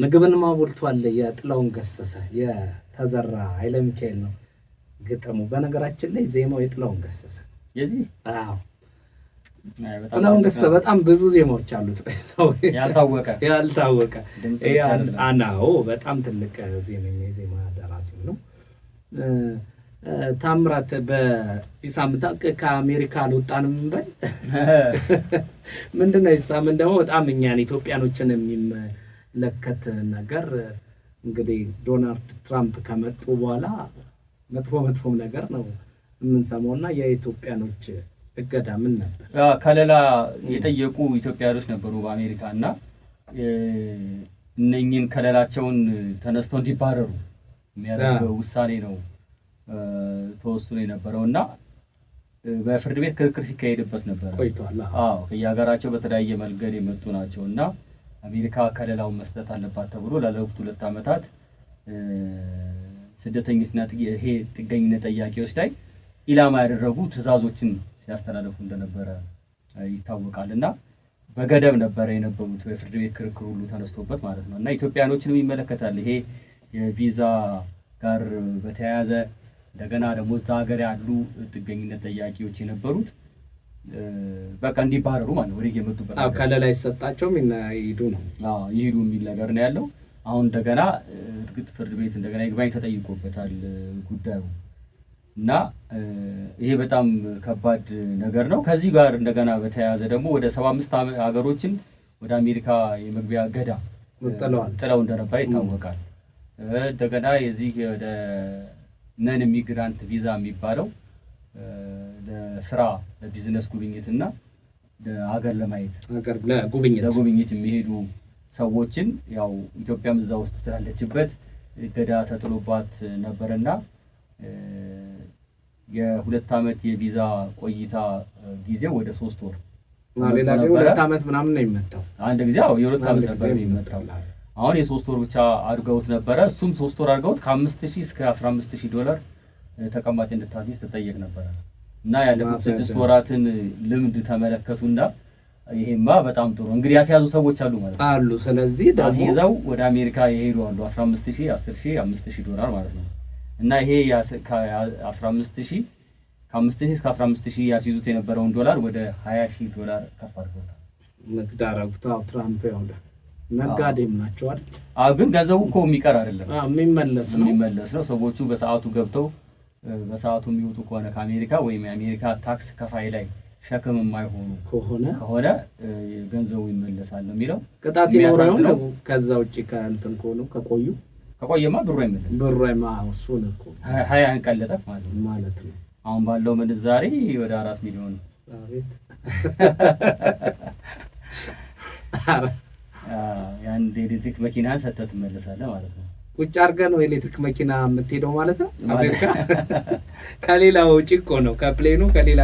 ምግብን ማቦልቷል የጥላውን ገሰሰ የተዘራ ኃይለ ሚካኤል ነው ግጥሙ። በነገራችን ላይ ዜማው የጥላውን ገሰሰ የዚህ ጥላውን ገሰሰ በጣም ብዙ ዜማዎች አሉት ያልታወቀ አናው በጣም ትልቅ ዜማ ደራሲ ነው። ታምራት በዚህ ሳምንት ከአሜሪካ አልወጣንም በል ምንድነው ይሳምን ደግሞ በጣም እኛን ኢትዮጵያኖችን የሚመለከት ነገር እንግዲህ ዶናልድ ትራምፕ ከመጡ በኋላ መጥፎ ነገር ነው የምንሰማውና የኢትዮጵያኖች እገዳ ምን ነበር? ከሌላ የጠየቁ ኢትዮጵያኖች ነበሩ በአሜሪካ እና እነኚህን ከሌላቸውን ተነስተው እንዲባረሩ የሚያደርገው ውሳኔ ነው ተወስኖ የነበረውና በፍርድ ቤት ክርክር ሲካሄድበት ነበር ቆይቷል። ከየሀገራቸው በተለያየ መንገድ የመጡ ናቸውና አሜሪካ ከሌላውን መስጠት አለባት ተብሎ ላለፉት 2 ዓመታት ስደተኞችና ጥገኝነት ጠያቂዎች ላይ ኢላማ ያደረጉ ትዕዛዞችን ሲያስተላልፉ እንደነበረ ይታወቃልና በገደብ ነበር የነበሩት በፍርድ ቤት ክርክር ሁሉ ተነስቶበት ማለት ነው። እና ኢትዮጵያኖችንም ይመለከታል ይሄ የቪዛ ጋር በተያያዘ እንደገና ደግሞ እዛ ሀገር ያሉ ጥገኝነት ጠያቂዎች የነበሩት በቃ እንዲባረሩ ማለት ነው። ወዲህ የመጡበት ከለላ ይሰጣቸው ይሄዱ ነው ይሄዱ የሚል ነገር ነው ያለው። አሁን እንደገና እርግጥ ፍርድ ቤት እንደገና ይግባኝ ተጠይቆበታል ጉዳዩ እና ይሄ በጣም ከባድ ነገር ነው። ከዚህ ጋር እንደገና በተያያዘ ደግሞ ወደ 75 ሀገሮችን ወደ አሜሪካ የመግቢያ ገዳ ጥለው እንደነበረ ይታወቃል። እንደገና የዚህ ወደ ነን ኢሚግራንት ቪዛ የሚባለው ለስራ ለቢዝነስ ጉብኝትና ለሀገር ለማየት ለጉብኝት የሚሄዱ ሰዎችን ያው ኢትዮጵያም እዛ ውስጥ ስላለችበት ገዳ ተጥሎባት ነበርና የ2 ዓመት የቪዛ ቆይታ ጊዜው ወደ 3 ወር ሌላ 2 ዓመት ምናምን ነው የሚመጣው። አንድ ጊዜ የ2 ዓመት ነበር የሚመጣው። አሁን የ3 ወር ብቻ አድርገውት ነበረ። እሱም 3 ወር አድርገውት ከ5000 እስከ $15000 ተቀማጭ እንድታስይዝ ተጠየቅ ነበረ እና ያለፉት 6 ወራትን ልምድ ተመለከቱና ይሄማ በጣም ጥሩ እንግዲህ ያስያዙ ሰዎች አሉ ማለት ነው አሉ። ስለዚህ ደግሞ ይዘው ወደ አሜሪካ የሄዱ አሉ 15000 10000 $5000 ማለት ነው። እና ይሄ ከ15000 ከ5000 እስከ 15000 ያስይዙት የነበረውን ዶላር ወደ $20000 ከፍ አድርገውታል። መቅዳራውታ ትራምፕ ያውዳ ነጋዴም ናቸው አይደል? ግን ገንዘቡ እኮ የሚቀር አይደለም የሚመለስ ነው። ሰዎቹ በሰዓቱ ገብተው በሰዓቱ የሚወጡ ከሆነ ከአሜሪካ ወይም የአሜሪካ ታክስ ከፋይ ላይ ሸክም የማይሆኑ ከሆነ ገንዘቡ ይመለሳል ነው የሚለው። ቅጣት ይኖረው ነው። ከዛ ውጪ ከእንትን ከቆየማ ብሩ አይመለስም። እሱን እኮ 20 አንቀለጠፍ ማለት ነው። አሁን ባለው ምንዛሬ ወደ 4 ሚሊዮን የአንድ ኤሌክትሪክ መኪናን ሰጥተህ ትመለሳለህ ማለት ነው። ቁጭ አድርገህ ነው ኤሌክትሪክ መኪና የምትሄደው ማለት ነው አሜሪካ። ከሌላ ወጪ እኮ ነው ከፕሌኑ ከሌላ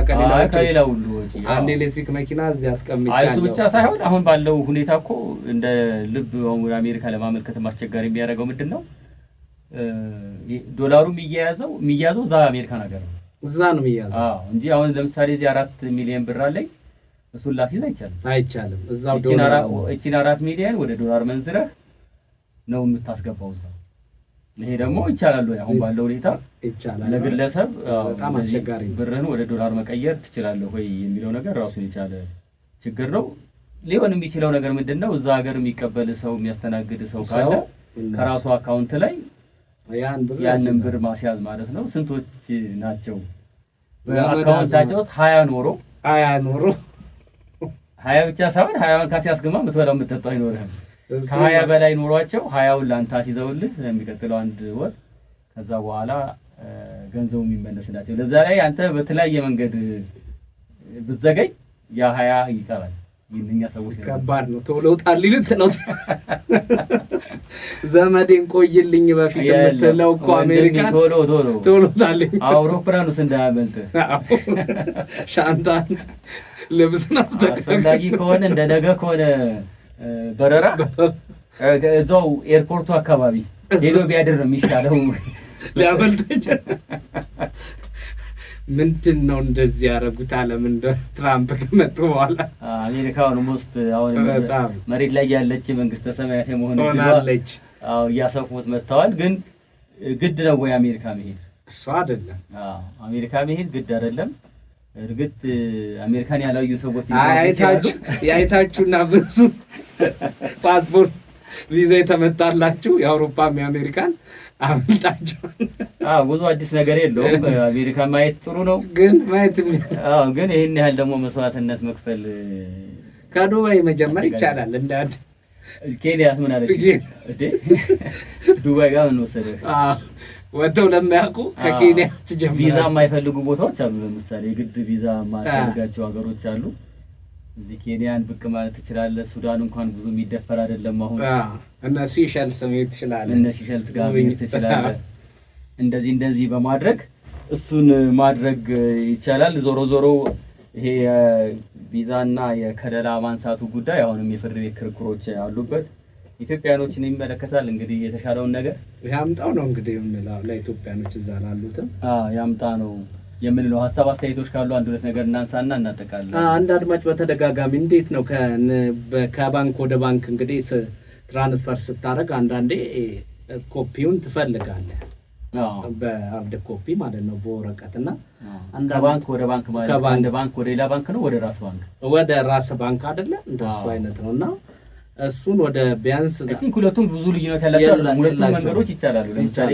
ሁሉ ወጪ አንድ ኤሌክትሪክ መኪና እዚህ አስቀምጫለሁ። እሱ ብቻ ሳይሆን አሁን ባለው ሁኔታ እኮ እንደ ልብ ወደ አሜሪካ ለማመልከት ማስቸጋሪ የሚያደርገው ምንድነው ዶላሩ የሚያዘው እዛ አሜሪካ ነገር ነው። እዛ ነው የሚያዘው እንጂ አሁን ለምሳሌ እዚህ 4 ሚሊዮን ብር አለኝ እሱን ላስይዝ አይቻልም። እዛው ዶላር እቺን 4 ሚሊዮን ወደ ዶላር መንዝረህ ነው የምታስገባው እዛ። ይሄ ደግሞ ይቻላል ወይ? አሁን ባለው ሁኔታ ይቻላል። ለግለሰብ በጣም አስቸጋሪ ብርህን ወደ ዶላር መቀየር ትችላለህ ወይ የሚለው ነገር ራሱን የቻለ ችግር ነው። ሊሆን የሚችለው ነገር ምንድነው እዛ ሀገር የሚቀበል ሰው የሚያስተናግድ ሰው ካለ ከራሱ አካውንት ላይ ያንን ብር ማስያዝ ማለት ነው። ስንቶች ናቸው በአካውንታቸው 20 ኖሮ 20 ብቻ ሳይሆን 20 ካስያዝክማ የምትበላው የምትጠጣው አይኖርህም። ከ20 በላይ ኖሯቸው 20ውን ላንተ አስይዘውልህ የሚቀጥለው 1 ወር ከዛ በኋላ ገንዘቡ የሚመለስላቸው። ለዛ ላይ አንተ በተለያየ መንገድ ብትዘገይ ያ 20 ይቀራል። የኛ ሰዎች ከባድ ነው። ተውለውጣል ልትለው ዘመዴን ቆይልኝ በፊት የምትለው እኮ አሜሪካ ተውለውጣልኝ አውሮፕላኑስ እንዳያመልጥ ሻንጣን ልብስና አስፈላጊ ከሆነ እንደ ነገ ከሆነ በረራ እዛው ኤርፖርቱ አካባቢ ሄዶ ቢያድር ነው የሚሻለው። ሊያመልጥ ይችላል። ምንድን ነው እንደዚህ ያደረጉት ዓለም እንደ ትራምፕ ከመጡ በኋላ አሜሪካውን ውስጥ አሁን መሬት ላይ ያለች መንግስተ ሰማያት የመሆን ሆናለች። አዎ እያሰፉት መጥተዋል። ግን ግድ ነው ወይ አሜሪካ መሄድ? እሱ አይደለም። አሜሪካ መሄድ ግድ አይደለም። እርግጥ አሜሪካን ያላዩ ሰዎች አይታችሁና ብዙ ፓስፖርት ቪዛ የተመታላችሁ የአውሮፓም የአሜሪካን አመልጣቸዋል። ብዙ አዲስ ነገር የለውም። አሜሪካ ማየት ጥሩ ነው፣ ግን ማየት ግን ይህን ያህል ደግሞ መስዋዕትነት መክፈል ከዱባይ መጀመር ይቻላል። እንዳድ ኬንያስ ምን አለች? ዱባይ ጋር ምን ወሰደህ? ወጥተው ለማያውቁ ከኬንያ ጀምሮ ቪዛ የማይፈልጉ ቦታዎች አሉ። ለምሳሌ ግድ ቪዛ የማያስፈልጋቸው ሀገሮች አሉ። እዚህ ኬንያን ብቅ ማለት ትችላለህ። ሱዳን እንኳን ብዙ የሚደፈር አይደለም። አሁን እነ ሲሸልስ መሄድ ትችላለህ። እነ ሲሸልስ ጋር መሄድ ትችላለህ። እንደዚህ በማድረግ እሱን ማድረግ ይቻላል። ዞሮ ዞሮ ይሄ የቪዛና የከለላ ማንሳቱ ጉዳይ አሁንም የፍርድ ቤት ክርክሮች አሉበት። ኢትዮጵያኖችን ይመለከታል። እንግዲህ የተሻለውን ነገር ያምጣው ነው እንግዲህ የምንለው ለኢትዮጵያኖች እዛ ላሉትም ያምጣ ነው የምንለው። ሀሳብ አስተያየቶች ካሉ አንድ ሁለት ነገር እናንሳና እናጠቃለን። አንድ አድማጭ በተደጋጋሚ እንዴት ነው ከባንክ ወደ ባንክ እንግዲህ ትራንስፈር ስታደርግ አንዳንዴ ኮፒውን ትፈልጋለህ፣ በሀርድ ኮፒ ማለት ነው በወረቀትና ከባንክ ወደ ባንክ ማለት ከአንድ ባንክ ወደ ሌላ ባንክ ነው፣ ወደ ራስ ባንክ ወደ ራስ ባንክ አይደለ? እንደሱ አይነት ነውና እሱን ወደ ቢያንስ አይ ቲንክ ሁለቱም ብዙ ልዩነት ያላቸው ሁለቱም መንገዶች ይቻላሉ። ለምሳሌ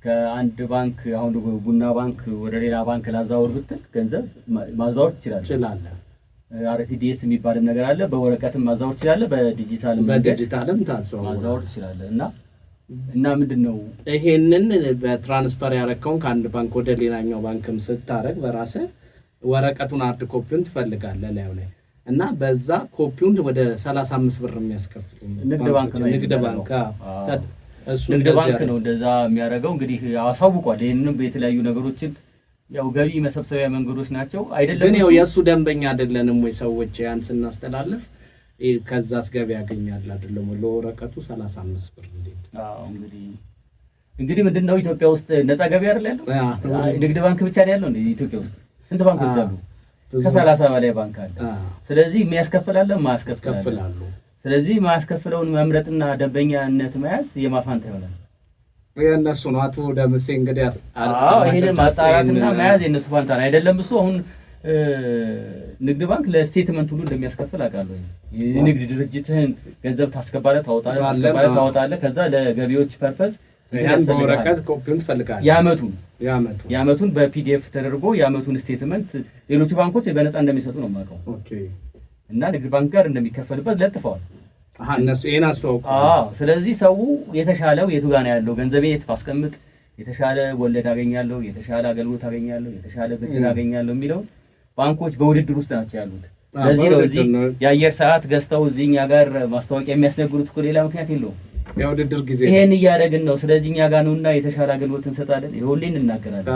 ከአንድ ባንክ አሁን ቡና ባንክ ወደ ሌላ ባንክ ላዛወር ብትል ገንዘብ ማዛወር ትችላለህ። አርቲዲኤስ የሚባልም ነገር አለ። በወረቀትም ማዛወር ትችላለህ፣ በዲጂታልም ማዛወር ትችላለህ። እና ምንድነው ይሄንን በትራንስፈር ያረከውን ከአንድ ባንክ ወደ ሌላኛው ባንክም ስታረግ በራስህ ወረቀቱን ሃርድ ኮፒውን ትፈልጋለህ ላይ እና በዛ ኮፒውን ወደ 35 ብር የሚያስከፍሉ ንግድ ባንክ ነው እንደዛ የሚያደርገው። እንግዲህ አሳውቋል። ይሄንንም በተለያዩ ነገሮችን ያው ገቢ መሰብሰቢያ መንገዶች ናቸው አይደለም። ግን ያው የሱ ደንበኛ አይደለንም ወይ ሰዎች ያን ስናስተላልፍ ከዛስ ገቢ ያገኛል አይደለም ለወረቀቱ 35 ብር እንዴት? እንግዲህ ምንድነው ኢትዮጵያ ውስጥ ነፃ ገቢ አይደል ያለው? ንግድ ባንክ ብቻ ነው ያለው እንዴ? ኢትዮጵያ ውስጥ ስንት ባንኮች አሉ? ከ30 በላይ ባንክ አለ። ስለዚህ የሚያስከፍላል ማያስከፍላል። ስለዚህ ማያስከፍለውን መምረጥና ደንበኛነት መያዝ የማፋንታ ይሆናል። የእነሱ ነው። አቶ ደምሴ እንግዲህ ይሄንን ማጣራትና መያዝ የእነሱ ፋንታ ነው አይደለም። እሱ አሁን ንግድ ባንክ ለስቴትመንት ሁሉ እንደሚያስከፍል አውቃለሁ። የንግድ ድርጅትህን ገንዘብ ታስገባለህ፣ ታወጣለህ። ከዛ ለገቢዎች ፐርፐዝ በወረቀት ኮፒውን ትፈልጋለህ። የዓመቱን በፒዲኤፍ ተደርጎ የዓመቱን ስቴትመንት ሌሎቹ ባንኮች በነፃ እንደሚሰጡ ነው የማውቀው። እና ንግድ ባንክ ጋር እንደሚከፈልበት ለጥፈዋል። እነሱ ይሄን አስተዋውቁ። ስለዚህ ሰው የተሻለው የቱ ጋር ነው ያለው? ገንዘቤ የት ባስቀምጥ የተሻለ ወለድ አገኛለሁ፣ የተሻለ አገልግሎት አገኛለሁ፣ የተሻለ ብድር አገኛለሁ የሚለው ባንኮች በውድድር ውስጥ ናቸው ያሉት። ለዚህ ነው እዚህ የአየር ሰዓት ገዝተው እዚህኛ ጋር ማስታወቂያ የሚያስነግሩት እኮ ሌላ ምክንያት የለውም። የውድድር ጊዜ ይሄን እያደረግን ነው። ስለዚህ እኛ ጋር ነውና የተሻለ አገልግሎት እንሰጣለን። ይሁን እንናገራለን።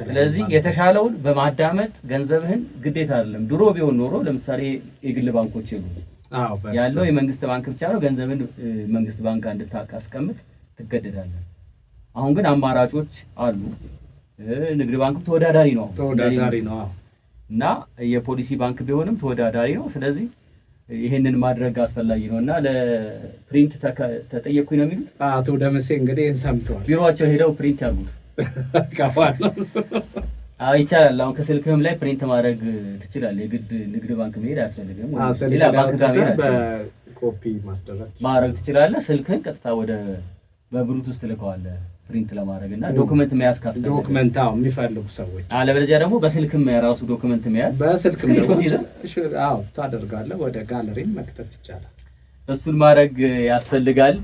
ስለዚህ የተሻለውን በማዳመጥ ገንዘብህን ግዴታ አይደለም። ድሮ ቢሆን ኖሮ ለምሳሌ የግል ባንኮች ያለው የመንግስት ባንክ ብቻ ነው። ገንዘብን መንግስት ባንክ እንድታስቀምጥ ትገደዳለህ። አሁን ግን አማራጮች አሉ። ንግድ ባንክ ተወዳዳሪ ነው እና የፖሊሲ ባንክ ቢሆንም ተወዳዳሪ ነው። ስለዚህ ይሄንን ማድረግ አስፈላጊ ነውና ለፕሪንት ተጠየቅኩኝ ነው የሚሉት አቶ ደምሴ እንግዲህ ሰምተዋል። ቢሮአቸው ሄደው ፕሪንት ያርጉት ይቻላል። አሁን ከስልክህም ላይ ፕሪንት ማድረግ ትችላለህ። የግድ ንግድ ባንክ መሄድ አያስፈልግም። ሌላ ባንክ ጋር ኮፒ ማድረግ ትችላለህ። ስልክህን ቀጥታ ወደ በብሉቱዝ ትልከዋለህ ፕሪንት ለማድረግ እና ዶክመንት መያዝ ካስፈለገ ዶክመንት የሚፈልጉ ሰዎች አለበለዚያ ደግሞ በስልክም የራሱ ዶክመንት መያዝ በስልክም ታደርጋለህ። ወደ ጋለሪም መክተት ይቻላል። እሱን ማድረግ ያስፈልጋል።